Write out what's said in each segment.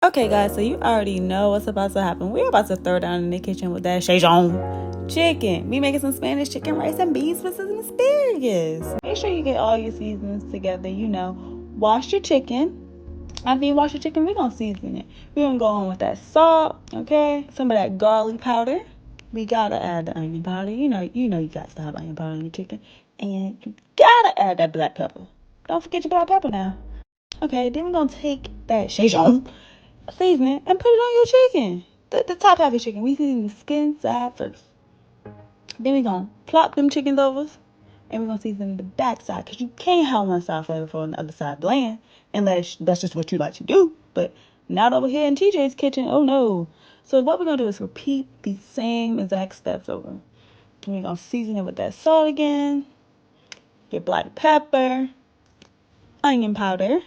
Okay, guys, so you already know what's about to happen. We're about to throw down in the kitchen with that Szechuan chicken. We making some Spanish chicken, rice, and beans with some asparagus. Make sure you get all your seasonings together. Wash your chicken. After you wash your chicken, we're gonna season it. We're gonna go on with that salt, okay? Some of that garlic powder. We gotta add the onion powder. You got to have onion powder in your chicken, and you gotta add that black pepper. Don't forget your black pepper now. Okay, then we're gonna take that Szechuan seasoning and put it on your chicken. The top half of your chicken. We season the skin side first. Then we gonna plop them chickens over and we're gonna season the back side because you can't have one side flavorful and the other side bland unless that's just what you like to do. But not over here in TJ's kitchen. Oh no. So what we're gonna do is repeat the same exact steps over. We're gonna season it with that salt again, your black pepper, onion powder.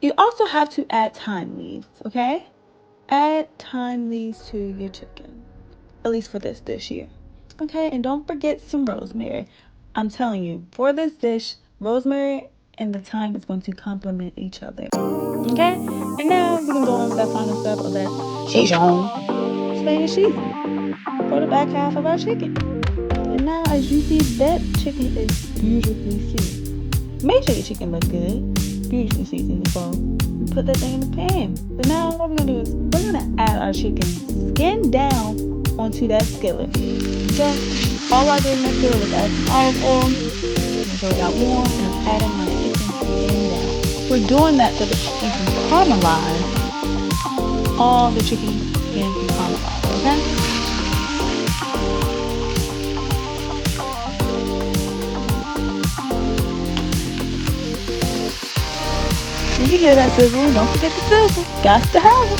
You also have to add thyme leaves, okay? Add thyme leaves to your chicken, at least for this dish here. Okay, and don't forget some rosemary. I'm telling you, for this dish, rosemary and the thyme is going to complement each other. Okay, and now we're gonna go on with that final step of that Szechuan Spanish seasoning for the back half of our chicken. And now, as you see, that chicken is beautifully seasoned. Make sure your chicken looks good, beautifully seasoned before you put that thing in the pan. So now what we're gonna do is we're gonna add our chicken skin down onto that skillet. Okay? All I did in that skillet was add some olive oil, make sure it got warm, and I'm adding my chicken skin down. We're doing that so that you can caramelize all the chicken skin can caramelize, okay? When you hear that sizzle, don't forget the sizzle. Got to have it.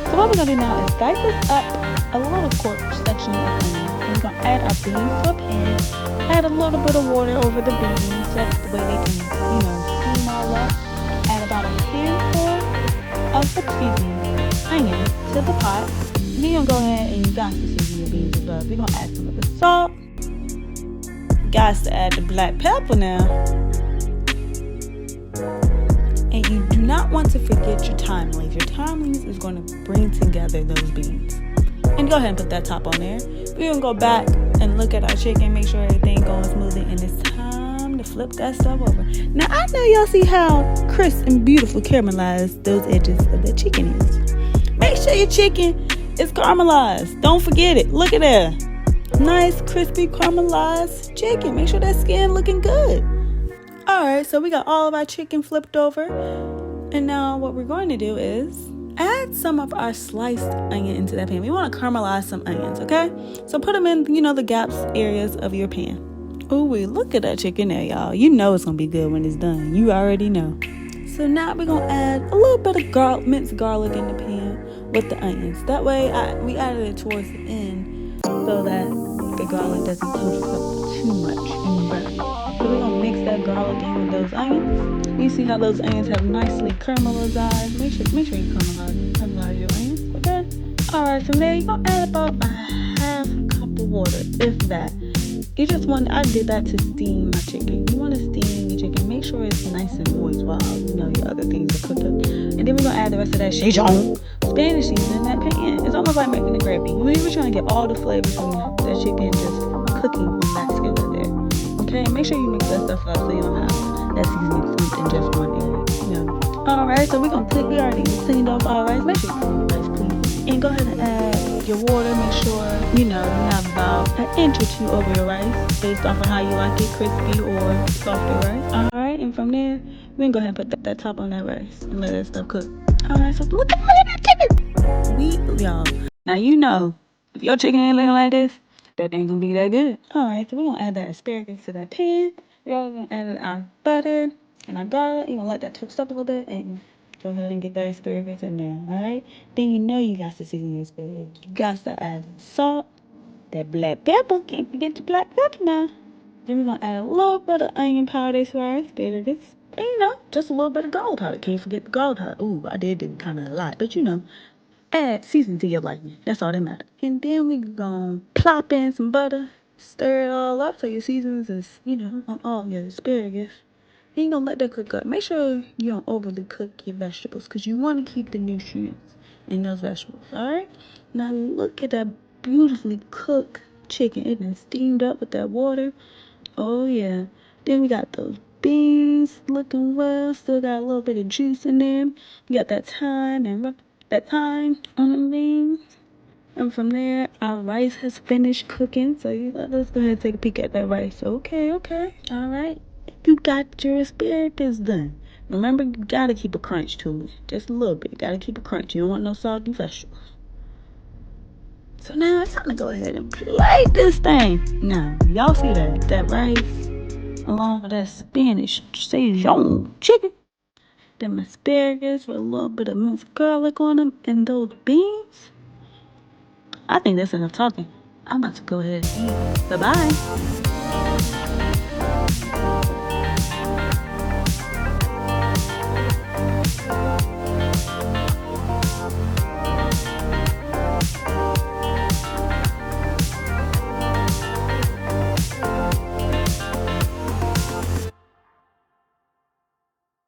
So what we're gonna do now is dice this up a little quarter section of onion. And we're gonna add our beans to a pan. Add a little bit of water over the beans so that's the way they can, steam all up. Add about a handful of the onion to the pot. And then you're gonna go ahead and you got to season your beans as well. We're gonna add some of the salt. Got to add the black pepper now. And you do not want to forget your thyme leaves. Your thyme leaves is going to bring together those beans. And go ahead and put that top on there. We're going to go back and look at our chicken, make sure everything going smoothly. And it's time to flip that stuff over. Now, I know y'all see how crisp and beautiful caramelized those edges of the chicken is. Make sure your chicken is caramelized. Don't forget it. Look at that. Nice, crispy, caramelized chicken. Make sure that skin looking good. Alright, so we got all of our chicken flipped over. And now what we're going to do is add some of our sliced onion into that pan. We want to caramelize some onions, okay? So put them in, the gaps areas of your pan. Ooh, look at that chicken there, y'all. You know it's going to be good when it's done. You already know. So now we're going to add a little bit of minced garlic in the pan with the onions. That way, we added it towards the end so that the garlic doesn't toast up too much and burn. So we're going to mix that garlic in with those onions. You see how those onions have nicely caramelized. Make sure you caramelize your onions, okay? Alright, from there you're going to add about a half cup of water, if that. I did that to steam my chicken. You want to steam your chicken. Make sure it's nice and moist while, your other things are cooked up. And then we're going to add the rest of that Szechuan Spanish seasoning in that pan. It's almost like making a gravy. We're trying to get all the flavors from that chicken just cooking on that skillet there. Okay, make sure you mix that stuff up so you don't have that seasoning sweet in just one area. Alright, so we already cleaned off our rice. Make sure you clean the rice, please. And go ahead and add your water. Make sure, you have about an inch or two over your rice based off of how you like it, crispy or softer rice. Alright, and from there, we can go ahead and put that top on that rice and let that stuff cook. Alright, so look at that chicken. Y'all. Now if your chicken ain't looking like this, that ain't gonna be that good. Alright, so we're gonna add that asparagus to that pan. We're gonna add our butter and our garlic. You're gonna let that toast up a little bit and go ahead and get that asparagus in there. Alright? Then you got to season your asparagus. You got to add salt, that black pepper. Can't forget the black pepper now. Then we're gonna add a little bit of onion powder to our asparagus. And just a little bit of garlic powder. Can't forget the garlic powder. Ooh, I did do kind of a lot, but add seasoning to your liking. That's all that matters. And then we gonna plop in some butter, stir it all up so your seasonings is, on all your asparagus. And you're gonna let that cook up. Make sure you don't overly cook your vegetables because you want to keep the nutrients in those vegetables. Alright? Now look at that beautifully cooked chicken. It is steamed up with that water. Oh yeah. Then we got those beans looking well. Still got a little bit of juice in them. We got that thyme on the beans. And from there, our rice has finished cooking. So let's go ahead and take a peek at that rice. Okay. Alright. You got your asparagus done. Remember, you gotta keep a crunch to it. Just a little bit. Gotta keep a crunch. You don't want no soggy vegetables. So now it's time to go ahead and plate this thing. Now, y'all see that rice along with that Spanish Szechuan chicken, them asparagus with a little bit of minced garlic on them, and those beans. I think that's enough talking. I'm about to go ahead and eat. Bye-bye.